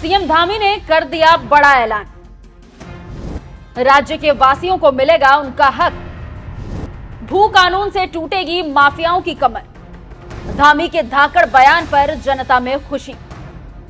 CM Dhami ने कर दिया बड़ा ऐलान। राज्य के वासियों को मिलेगा उनका हक। भू कानून से टूटेगी माफियाओं की कमर। धामी के धाकड़ बयान पर जनता में खुशी।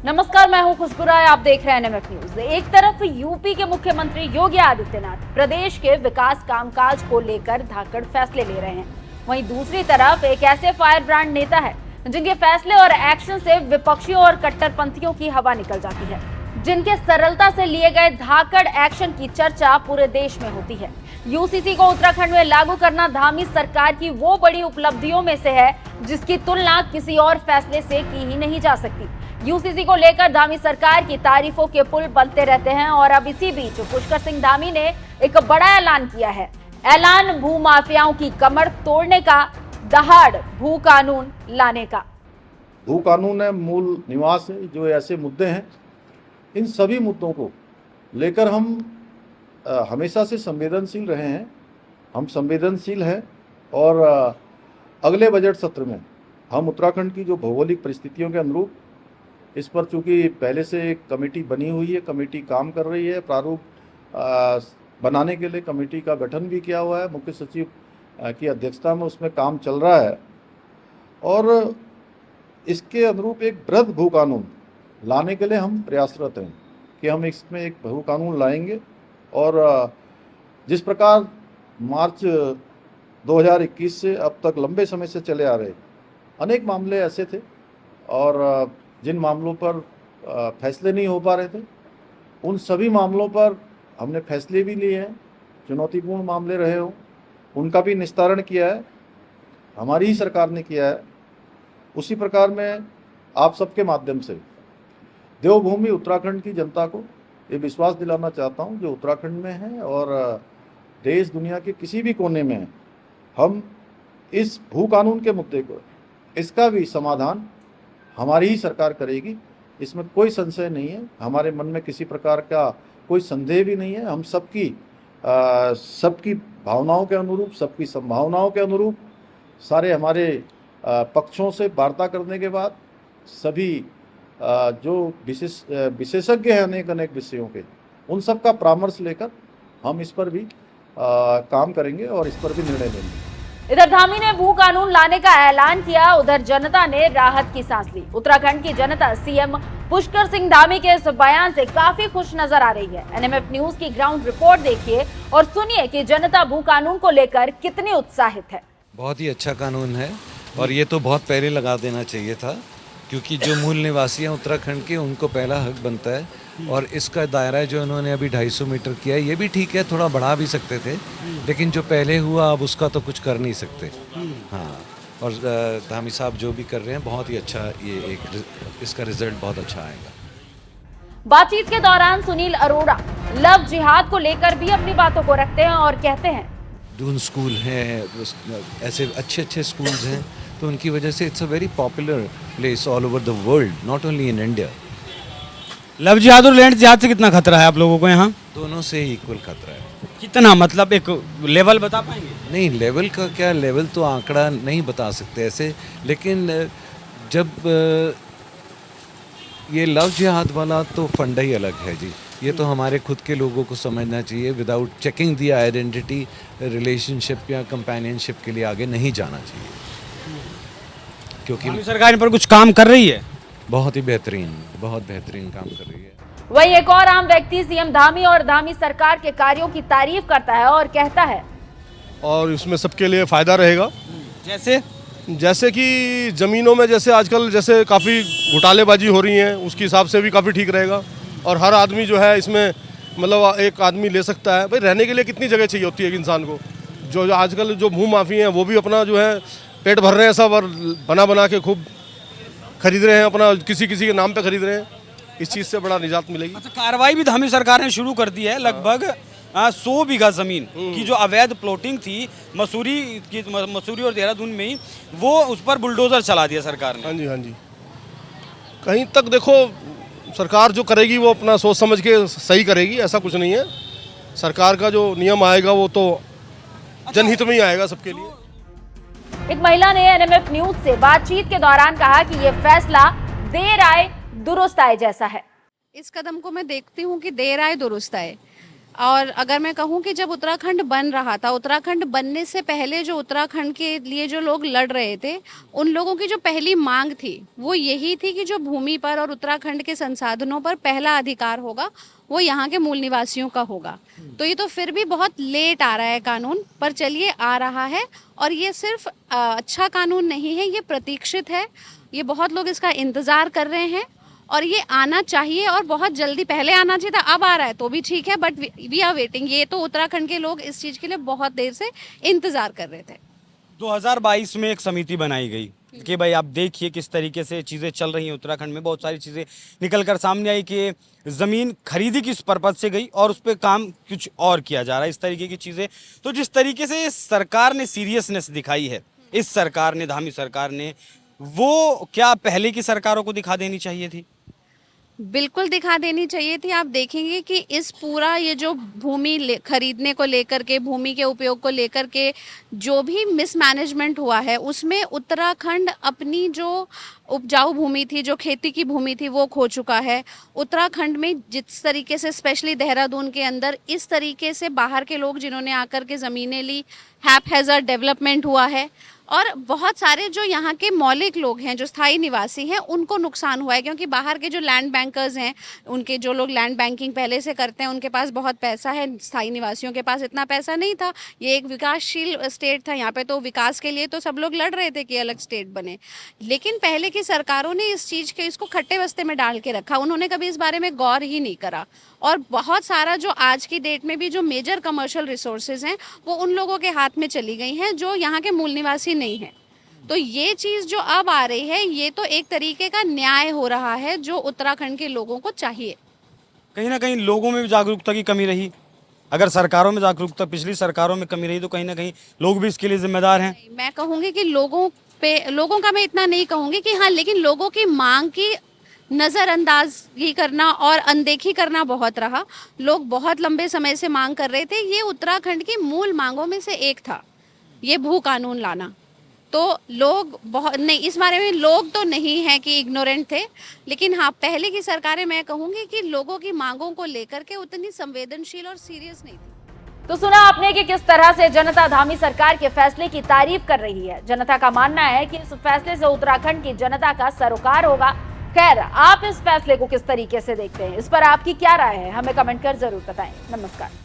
नमस्कार, मैं हूं खुशबू राय, आप देख रहे हैं एनएमएफ न्यूज। एक तरफ यूपी के मुख्यमंत्री योगी आदित्यनाथ प्रदेश के विकास कामकाज को लेकर धाकड़ फैसले ले रहे हैं, वहीं दूसरी तरफ एक ऐसे फायर ब्रांड नेता है जिनके फैसले और एक्शन से विपक्षियों और कट्टरपंथियों की हवा निकल जाती है, जिनके सरलता से लिए गए धाकड़ एक्शन की चर्चा पूरे देश में होती है। यूसीसी को उत्तराखंड में लागू करना धामी सरकार की वो बड़ी उपलब्धियों में से है जिसकी तुलना किसी और फैसले से की ही नहीं जा सकती। यूसीसी को लेकर धामी सरकार की तारीफों के पुल बनते रहते हैं और अब इसी बीच पुष्कर सिंह धामी ने एक बड़ा ऐलान किया है। ऐलान भू माफियाओं की कमर तोड़ने का, दहाड़ भू कानून लाने का। भू कानून है, मूल निवास है, जो ऐसे मुद्दे हैं, इन सभी मुद्दों को लेकर हम हमेशा से संवेदनशील रहे हैं। हम संवेदनशील हैं और अगले बजट सत्र में हम उत्तराखंड की जो भौगोलिक परिस्थितियों के अनुरूप, इस पर चूंकि पहले से एक कमेटी बनी हुई है, कमेटी काम कर रही है, प्रारूप बनाने के लिए कमेटी का गठन भी किया हुआ है, मुख्य सचिव की अध्यक्षता में उसमें काम चल रहा है और इसके अनुरूप एक वृहद भू कानून लाने के लिए हम प्रयासरत हैं कि हम इसमें एक भू कानून लाएंगे। और जिस प्रकार मार्च 2021 से अब तक लंबे समय से चले आ रहे अनेक मामले ऐसे थे और जिन मामलों पर फैसले नहीं हो पा रहे थे, उन सभी मामलों पर हमने फैसले भी लिए हैं। चुनौतीपूर्ण मामले रहे हों, उनका भी निस्तारण किया है, हमारी ही सरकार ने किया है। उसी प्रकार में आप सबके माध्यम से देवभूमि उत्तराखंड की जनता को ये विश्वास दिलाना चाहता हूँ, जो उत्तराखंड में है और देश दुनिया के किसी भी कोने में है, हम इस भू कानून के मुद्दे को, इसका भी समाधान हमारी ही सरकार करेगी, इसमें कोई संशय नहीं है। हमारे मन में किसी प्रकार का कोई संदेह भी नहीं है। हम सबकी भावनाओं के अनुरूप, सबकी संभावनाओं के अनुरूप, सारे हमारे पक्षों से वार्ता करने के बाद सभी जो विशेषज्ञ हैं अनेक विषयों के, उन सब का परामर्श लेकर हम इस पर भी काम करेंगे और इस पर भी निर्णय लेंगे। इधर धामी ने भू कानून लाने का ऐलान किया, उधर जनता ने राहत की सांस ली। उत्तराखंड की जनता सीएम पुष्कर सिंह धामी के इस बयान से काफी खुश नजर आ रही है। एनएमएफ न्यूज की ग्राउंड रिपोर्ट देखिए और सुनिए कि जनता भू कानून को लेकर कितनी उत्साहित है। बहुत ही अच्छा कानून है और ये तो बहुत पहले लगा देना चाहिए था, क्योंकि जो मूल निवासी हैं उत्तराखंड के, उनको पहला हक बनता है। और इसका दायरा जो उन्होंने अभी 250 मीटर किया है, ये भी ठीक है, थोड़ा बढ़ा भी सकते थे, लेकिन जो पहले हुआ अब उसका तो कुछ कर नहीं सकते। हाँ, और धामी साहब जो भी कर रहे हैं बहुत ही अच्छा, ये इसका रिजल्ट बहुत अच्छा आएगा। बातचीत के दौरान सुनील अरोड़ा लव जिहाद को लेकर भी अपनी बातों को रखते हैं और कहते हैं, दून स्कूल है, ऐसे अच्छे स्कूल्स हैं, तो उनकी वजह से it's a very popular place all over the world, not only in India. Love जिहाद और लैंड जिहाद से कितना खतरा है आप लोगों को यहाँ? दोनों से इक्वल खतरा है। कितना, मतलब एक लेवल बता पाएंगे? नहीं, लेवल का क्या, लेवल तो आंकड़ा नहीं बता सकते ऐसे, लेकिन जब ये लव जिहाद वाला तो फंडा ही अलग है जी। ये तो हमारे खुद के लोगों को समझना चाहिए, विदाउट चेकिंग दी आइडेंटिटी, रिलेशनशिप या कंपेनियनशिप के लिए आगे नहीं जाना चाहिए, क्योंकि सरकार इन पर कुछ काम कर रही है। बहुत बेहतरीन काम कर रही है। वही एक और आम व्यक्ति सीएम धामी और धामी सरकार के कार्यों की तारीफ करता है और कहता है, और इसमें सबके लिए फायदा रहेगा। जैसे कि ज़मीनों में जैसे आजकल जैसे काफ़ी घोटालेबाजी हो रही है, उसके हिसाब से भी काफ़ी ठीक रहेगा। और हर आदमी जो है इसमें, मतलब एक आदमी ले सकता है। भाई रहने के लिए कितनी जगह चाहिए होती है एक इंसान को। जो आजकल जो भू माफी हैं वो भी अपना जो है पेट भर रहे हैं सब, और बना के खूब खरीद रहे हैं, अपना किसी के नाम पे खरीद रहे हैं। इस चीज़ से बड़ा निजात मिलेगी। अच्छा, कार्रवाई भी धामी सरकार ने शुरू कर दी है। लगभग 100 बीघा जमीन की जो अवैध प्लॉटिंग थी मसूरी और देहरादून में ही, वो उस पर बुलडोजर चला दिया सरकार ने। हाँ जी। कहीं तक देखो, सरकार जो करेगी वो अपना सोच समझ के सही करेगी, ऐसा कुछ नहीं है। सरकार का जो नियम आएगा वो तो जनहित में ही आएगा सबके लिए। एक महिला ने एनएमएफ न्यूज से बातचीत के दौरान कहा कि ये फैसला देर आए दुरुस्त आए जैसा है। इस कदम को मैं देखती हूँ कि देर आए दुरुस्त आए। और अगर मैं कहूँ कि जब उत्तराखंड बन रहा था, उत्तराखंड बनने से पहले जो उत्तराखंड के लिए जो लोग लड़ रहे थे, उन लोगों की जो पहली मांग थी वो यही थी कि जो भूमि पर और उत्तराखंड के संसाधनों पर पहला अधिकार होगा वो यहाँ के मूल निवासियों का होगा। तो ये तो फिर भी बहुत लेट आ रहा है कानून, पर चलिए आ रहा है। और ये सिर्फ अच्छा कानून नहीं है, ये प्रतीक्षित है, ये बहुत लोग इसका इंतज़ार कर रहे हैं और ये आना चाहिए और बहुत जल्दी। पहले आना चाहिए था, अब आ रहा है तो भी ठीक है, बट वी आर वेटिंग। ये तो उत्तराखंड के लोग इस चीज़ के लिए बहुत देर से इंतज़ार कर रहे थे। 2022 में एक समिति बनाई गई कि भाई आप देखिए किस तरीके से चीज़ें चल रही हैं उत्तराखंड में। बहुत सारी चीज़ें निकल कर सामने आई कि ज़मीन खरीदी किस पर्पज़ से गई और उस पर काम कुछ और किया जा रहा है, इस तरीके की चीज़ें। तो जिस तरीके से सरकार ने सीरियसनेस दिखाई है, इस सरकार ने, धामी सरकार ने, वो क्या पहले की सरकारों को दिखा देनी चाहिए थी? बिल्कुल दिखा देनी चाहिए थी। आप देखेंगे कि इस पूरा ये जो भूमि खरीदने को लेकर के, भूमि के उपयोग को लेकर के जो भी मिसमैनेजमेंट हुआ है, उसमें उत्तराखंड अपनी जो उपजाऊ भूमि थी, जो खेती की भूमि थी, वो खो चुका है। उत्तराखंड में जिस तरीके से, स्पेशली देहरादून के अंदर, इस तरीके से बाहर के लोग जिन्होंने आकर के ज़मीनें ली, हैपहैज़र्ड डेवलपमेंट हुआ है। और बहुत सारे जो यहाँ के मौलिक लोग हैं, जो स्थायी निवासी हैं, उनको नुकसान हुआ है, क्योंकि बाहर के जो लैंड बैंकर्स हैं, उनके जो लोग लैंड बैंकिंग पहले से करते हैं, उनके पास बहुत पैसा है, स्थायी निवासियों के पास इतना पैसा नहीं था। ये एक विकासशील स्टेट था, यहाँ पे तो विकास के लिए तो सब लोग लड़ रहे थे कि अलग स्टेट बने। लेकिन पहले की सरकारों ने इस चीज़ के, इसको खट्टे बस्ते में डाल के रखा, उन्होंने कभी इस बारे में गौर ही नहीं करा। और बहुत सारा जो आज की डेट में भी जो मेजर कमर्शियल रिसोर्सेज हैं, वो उन लोगों के हाथ में चली गई हैं जो यहाँ के मूल निवासी नहीं हैं। तो ये चीज़ जो अब आ रही है, ये तो एक तरीके का न्याय हो रहा है जो उत्तराखंड के लोगों को चाहिए। कहीं ना कहीं लोगों में भी जागरूकता की कमी रही। अगर सरकारों में जागरूकता, पिछली सरकारों में कमी रही, तो कहीं ना कहीं लोग भी इसके लिए जिम्मेदार हैं। मैं कहूँगी कि लोगों का मैं इतना नहीं कहूँगी कि हाँ, लेकिन लोगों की मांग की नज़रअंदाजी करना और अनदेखी करना बहुत रहा। लोग बहुत लंबे समय से मांग कर रहे थे। ये उत्तराखंड की मूल मांगों में से एक था, ये भू कानून लाना। तो लोग बहुत नहीं, इस बारे में लोग तो नहीं हैं कि इग्नोरेंट थे, लेकिन हाँ, पहले की सरकारें, मैं कहूँगी कि लोगों की मांगों को लेकर के उतनी संवेदनशील और सीरियस नहीं थी। तो सुना आपने कि किस तरह से जनता धामी सरकार के फैसले की तारीफ कर रही है। जनता का मानना है कि इस फैसले से उत्तराखंड की जनता का सरोकार होगा। खैर, आप इस फैसले को किस तरीके से देखते हैं, इस पर आपकी क्या राय है, हमें कमेंट कर जरूर बताएं। नमस्कार।